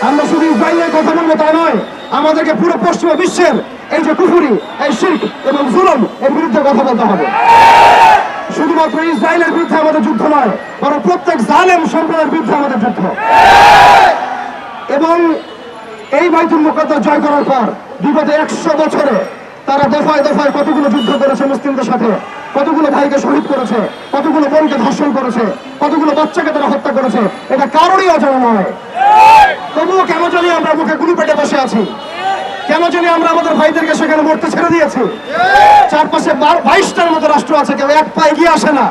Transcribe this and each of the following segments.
আমরা শুধু ইসরায়েলের কথা বলবো তা নয়, আমাদেরকে পুরো পশ্চিমা বিশ্বের এই যে কুফরি, এই শিরক এবং জুলুম এর বিরুদ্ধে কথা বলতে হবে। শুধুমাত্র ইসরায়েলের বিরুদ্ধে আমাদের যুদ্ধ নয়, বরং প্রত্যেক জালেম সম্প্রদায়ের বিরুদ্ধে আমাদের যুদ্ধ। এবং এই বাইতুল মুকাদ্দাস জয় করার পর বিগত 100 বছরে তারা দফায় দফায় কতগুলো যুদ্ধ করেছে মুসলিমদের সাথে, কতগুলো ভাইকে শহীদ করেছে, কতগুলো বোনকে ধর্ষণ করেছে, কতগুলো বাচ্চাকে তারা হত্যা করেছে, এটা কারোরই অজানা নয়। তবুও কেন জানি আমরা মুখে গুলি পেটে বসে আছি, কেন জানি আমরা আমাদের ভাইদেরকে সেখানে মরতে ছেড়ে দিয়েছি। চারপাশে 22টার মতো রাষ্ট্র আছে, কেউ এক পা এগিয়ে আসে না।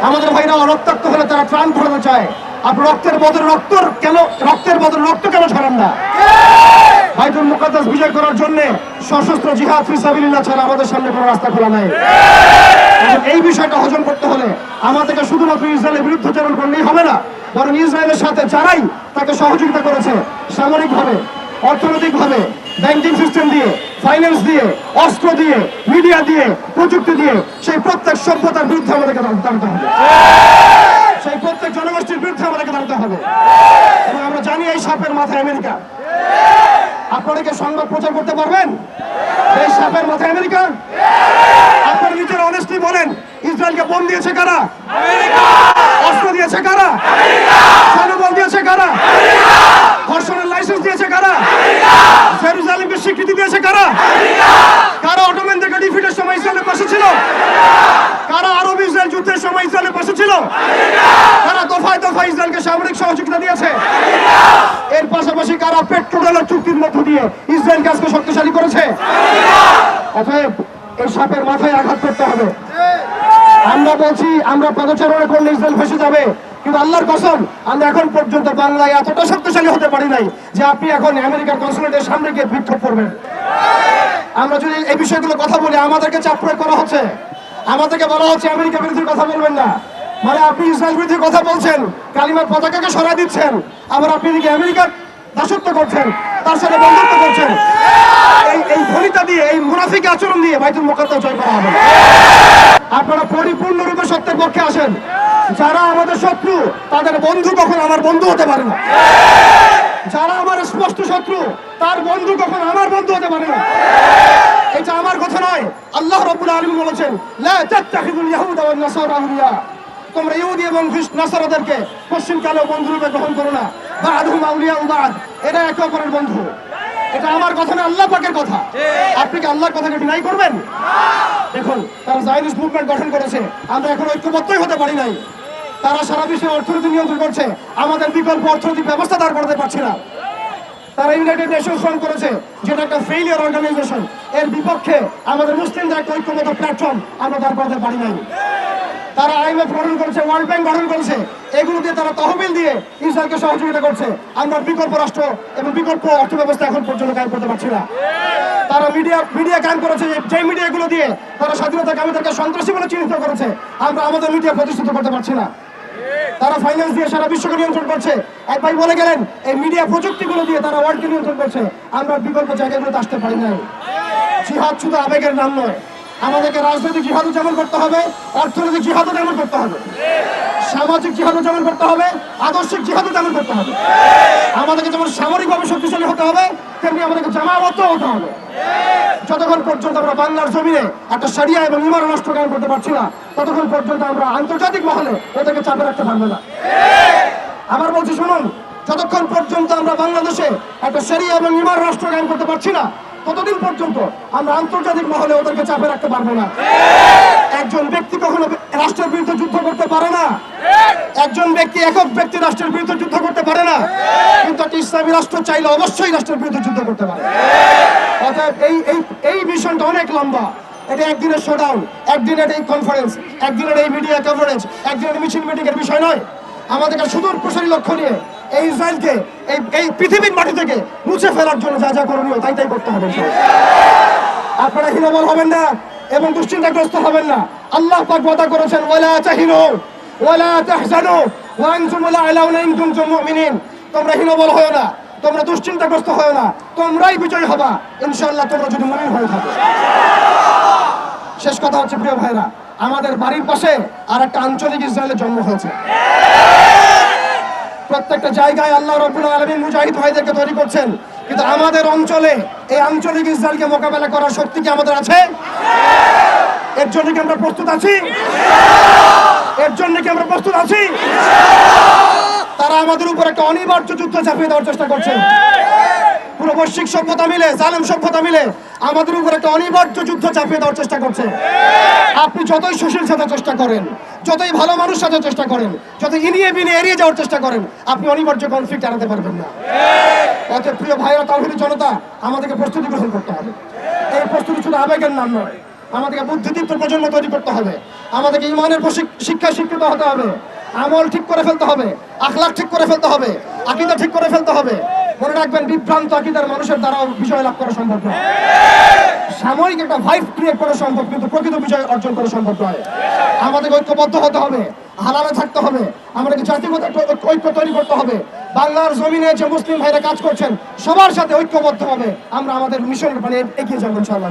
আমাদের ভাইরা রক্তাক্ত হলে তারা ত্রাণ ঘটাতে চায়, আপনি রক্তের বদলে রক্ত কেন ছড়ান না? বাইতুল মুকাদ্দাস বিজয় করার জন্য সশস্ত্র জিহাদ ফি সাবিলিল্লাহ ছাড়া আমাদের সামনে কোনো রাস্তা খোলা নাই। এই বিষয়টা হজম করতে হলে আমাদেরকে শুধুমাত্র ইসরায়েলের বিরুদ্ধাচরণ করলেই হবে না, বরং ইসরায়েলের সাথে যারাই তাকে সহযোগিতা করেছে সামরিকভাবে, অর্থনৈতিকভাবে, ব্যাংকিং সিস্টেম দিয়ে, ফাইন্যান্স দিয়ে, অস্ত্র দিয়ে, মিডিয়া দিয়ে, প্রযুক্তি দিয়ে, সেই প্রত্যেক সভ্যতার বিরুদ্ধে আমাদেরকে দাঁড়াতে হবে, সেই প্রত্যেক জনগোষ্ঠীর বিরুদ্ধে আমাদেরকে দাঁড়াতে হবে। এবং আমরা জানি এই সাপের মাথায় আমেরিকা। আপনারা কি সংবাদ প্রচার করতে পারবেন এই সাপের মাথায় আমেরিকা? আপনারা নিজেরা অনেস্টলি বলেন, ইসরায়েলকে বোম দিয়েছে কারা? অস্ত্র দিয়েছে কারা? জনবল দিয়েছে কারা? ধর্ষণের লাইসেন্স দিয়েছে কারা? জেরুজালেমকে স্বীকৃতি দিয়েছে কারা? কারা অটোম্যানদেরকে ডিফিটের সময় ইসরায়েলের পাশে ছিল? কারা আরব ইসরায়েল যুদ্ধের সময় ইসরায়েলের পাশে ছিল? কারা দফায় দফায় ইসরায়েলকে সামরিক সহযোগিতা দিয়েছে? এর পাশাপাশি কারা পেট্রোডলার চুক্তির মধ্য দিয়ে ইসরায়েলকে আজকে শক্তিশালী করেছে? অতএব এই সাপের মাথায় আঘাত করতে হবে। আমরা বলছি আমরা পদচারণা করলে ইসরায়েল ভেসে যাবে, কিন্তু আল্লাহর কসম আমরা এখন পর্যন্ত বাংলায় এতটা শক্তিশালী হতে পারি নাই যে আপনি এখন আমেরিকার কনসুলেটের সামনে গিয়ে বিক্ষোভ করবেন। আমরা যদি এই বিষয়গুলো কথা বলি, আমাদেরকে চাপ প্রয়োগ করা হচ্ছে, আমাদেরকে বলা হচ্ছে আমেরিকা বিরোধী কথা বলবেন না। মানে আপনি ইসরায়েল বিরোধী কথা বলছেন, কালিমার পতাকাকে সরাই দিচ্ছেন, আবার আপনি এদিকে আমেরিকার দাসত্ব করছেন, তার সাথে বন্ধুত্ব করছেন। এই ফলিতা দিয়ে, এই মুনাফিক আচরণ দিয়ে বাইতুল মুকাদ্দাস জয় করা হবে। আপনারা পরিপূর্ণরূপে সত্যের পক্ষে আসেন। যারা আমাদের শত্রু তাদের বন্ধু কখন আমার বন্ধু হতে পারে না। যারা আমার স্পষ্ট শত্রু তার বন্ধু কখন আমার বন্ধু হতে পারে না। এটা আমার কথা নয়, আল্লাহ রাব্বুল আলামিন বলেছেন, লা তাত্তাখিযুল ইয়াহুদা ওয়ান নাসারা আউলিয়া। তোমরা ইহুদি এবং নাসারাদেরকে পশ্চিমকালেও বন্ধুরূপে গ্রহণ করো না। বা'দুহুম আউলিয়া বা'দ, এরা একে অপরের বন্ধু। এটা আমার কথা না, আল্লাহ পাকের কথা। আপনি কি আল্লাহর কথাকে ডিনাই করবেন? দেখুন, তারা জায়নিস্ট মুভমেন্ট গঠন করেছে, আমরা এখন ঐক্যবদ্ধই হতে পারি নাই। তারা সারা বিশ্বের অর্থনীতি নিয়ন্ত্রণ করছে, আমাদের বিকল্প অর্থনৈতিক ব্যবস্থা দাঁড় করাতে পারছে না। তারা ইউনাইটেড নেশনস ফর্ম করেছে, যেটা একটা ফেইলিয়ার অর্গানাইজেশন। এর বিপক্ষে আমাদের মুসলিমদের একটা ঐক্যবদ্ধ প্ল্যাটফর্ম আমরা দাঁড় করাতে পারি নাই। তারা আইএমএফ গঠন করেছে, ওয়ার্ল্ড ব্যাংক গঠন করেছে, এগুলো দিয়ে তারা তহবিল দিয়ে ইসরায়েলকে সহযোগিতা করছে। আমরা বিকল্প রাষ্ট্র এবং বিকল্প অর্থব্যবস্থা এখন পর্যন্ত কায়েম করতে পারছি না। তারা মিডিয়া কায়েম করেছে, যে মিডিয়াগুলো দিয়ে তারা স্বাধীনতাকামীদেরকে সন্ত্রাসী বলে চিহ্নিত করেছে, আমরা আমাদের মিডিয়া প্রতিষ্ঠিত করতে পারছি না। তারা ফাইন্যান্স দিয়ে সারা বিশ্বকে নিয়ন্ত্রণ করছে। এক ভাই বলে গেলেন, এই মিডিয়া প্রযুক্তিগুলো দিয়ে তারা ওয়ার্ল্ডকে নিয়ন্ত্রণ করছে, আমরা বিকল্প জায়গাগুলোতে আসতে পারি নাই। জিহাদ শুধু আবেগের নাম নয়, আমাদেরকে রাজনৈতিক জিহাদও যেমন করতে হবে, অর্থনৈতিক জিহাদও যেমন করতে হবে, সামাজিক জিহাদও যেমন করতে হবে, আদর্শিক জিহাদও যেমন করতে হবে। আমাদেরকে যেমন সামরিকভাবে শক্তিশালী হতে হবে, তেমনি আমাদেরকে জামাবদ্ধ হতে হবে। যতক্ষণ পর্যন্ত আমরা বাংলার জমিনে একটা শরিয়া এবং ইমান রাষ্ট্র কায়েম করতে পারছি না, ততক্ষণ পর্যন্ত আমরা আন্তর্জাতিক মহলে ওদেরকে চাপে রাখতে পারবো না। আবার বলছি শুনুন, যতক্ষণ পর্যন্ত আমরা বাংলাদেশে একটা শরিয়া এবং ইমান রাষ্ট্র কায়েম করতে পারছি না, ততদিন পর্যন্ত আমরা আন্তর্জাতিক মহলে ওদেরকে চাপে রাখতে পারবো না। একজন ব্যক্তি কখনো রাষ্ট্রের বিরুদ্ধে যুদ্ধ করতে পারে না, একজন ব্যক্তি একক ব্যক্তি রাষ্ট্রের বিরুদ্ধে যুদ্ধ করতে পারে না, কিন্তু একটা ইসলামী রাষ্ট্র চাইলে অবশ্যই রাষ্ট্রের বিরুদ্ধে যুদ্ধ করতে পারে। অর্থাৎ এই মিশনটা অনেক লম্বা। এটা একদিনের শোডাউন, একদিনের এই কনফারেন্স, একদিনের এই মিডিয়া কভারেজ, একদিনের মিছিল মিটিং এর বিষয় নয়। আমাদেরকে সুদূর প্রসারী লক্ষ্য নিয়ে এই ইসরায়েলকে এই পৃথিবীর মাটি থেকে মুছে ফেলার জন্য যা যা করণীয় তাই করতে হবে। আপনারা হীনবল হবেন না এবং দুশ্চিন্তাগ্রস্ত হবেন না। আল্লাহ পাক ওয়াদা করেছেন, ওয়ালা তাহিনু ওয়ালা তাহজানু ওয়া আনতুমুল আ'লাউনা ইন কুনতুম মুমিনিন। তোমরা হীনবল হয়ো না, তোমরা দুশ্চিন্তাগ্রস্ত হয়ো না, তোমরাই বিজয়ী হবা ইনশাআল্লাহ, তোমরা যদি মুমিন হয়ে থাকো। শেষ কথা হচ্ছে, প্রিয় ভাইরা, আমাদের বাড়ির পাশে আর একটা আঞ্চলিক ইসরায়েলের জন্ম হয়েছে। প্রত্যেকটা জায়গায় আল্লাহ রাব্বুল আলামিন মুজাহিদ ভাইদেরকে তৈরি করছেন, কিন্তু আমাদের অঞ্চলে এই আঞ্চলিক ইসরায়েলকে মোকাবেলা করার শক্তি কি আমাদের আছে? এর জন্য কি আমরা প্রস্তুত আছি? এর জন্য কি আমরা প্রস্তুত আছি? তারা আমাদের উপর একটা অনিবার্য যুদ্ধ চাপিয়ে দেওয়ার চেষ্টা করছে। পুরো বৈশ্বিক সভ্যতা মিলে, জালেম সভ্যতা মিলে আমাদের উপর একটা অনিবার্য যুদ্ধ চাপিয়ে দেওয়ার চেষ্টা করছে। আপনি যতই সুশীল সাজার চেষ্টা করেন, যতই ভালো মানুষ সাজার চেষ্টা করেন, যত ইনিয়ে বিনিয়ে এড়িয়ে যাওয়ার চেষ্টা করেন, আপনি অনিবার্য কনফ্লিক্ট এড়াতে পারবেন না। অতএব প্রিয় ভাইরা, তাওহীদি জনতা, আমাদেরকে প্রস্তুতি গ্রহণ করতে হবে। এই প্রস্তুতি শুধু আবেগের নাম নয়, আমাদেরকে বুদ্ধিদীপ্ত প্রজন্ম তৈরি করতে হবে। আমাদেরকে ইমানের শিক্ষায় শিক্ষিত হতে হবে, আমল ঠিক করে ফেলতে হবে, আখলাক ঠিক করে ফেলতে হবে, আকীদা ঠিক করে ফেলতে হবে। মনে রাখবেন, বিভ্রান্ত আকীদার মানুষের দ্বারাও বিজয় লাভ করা সম্ভব নয়। সাময়িক একটা ভাইব ক্রিয়েট করা সম্ভব, কিন্তু প্রকৃত বিজয় অর্জন করা সম্ভব নয়। আমাদের ঐক্যবদ্ধ হতে হবে, হালালে থাকতে হবে, আমাদেরকে জাতিগত ঐক্য তৈরি করতে হবে। বাংলার জমিনে যে মুসলিম ভাইরা কাজ করছেন, সবার সাথে ঐক্যবদ্ধ হবে আমরা আমাদের মিশনের মানে এগিয়ে যাবো ইনশাআল্লাহ।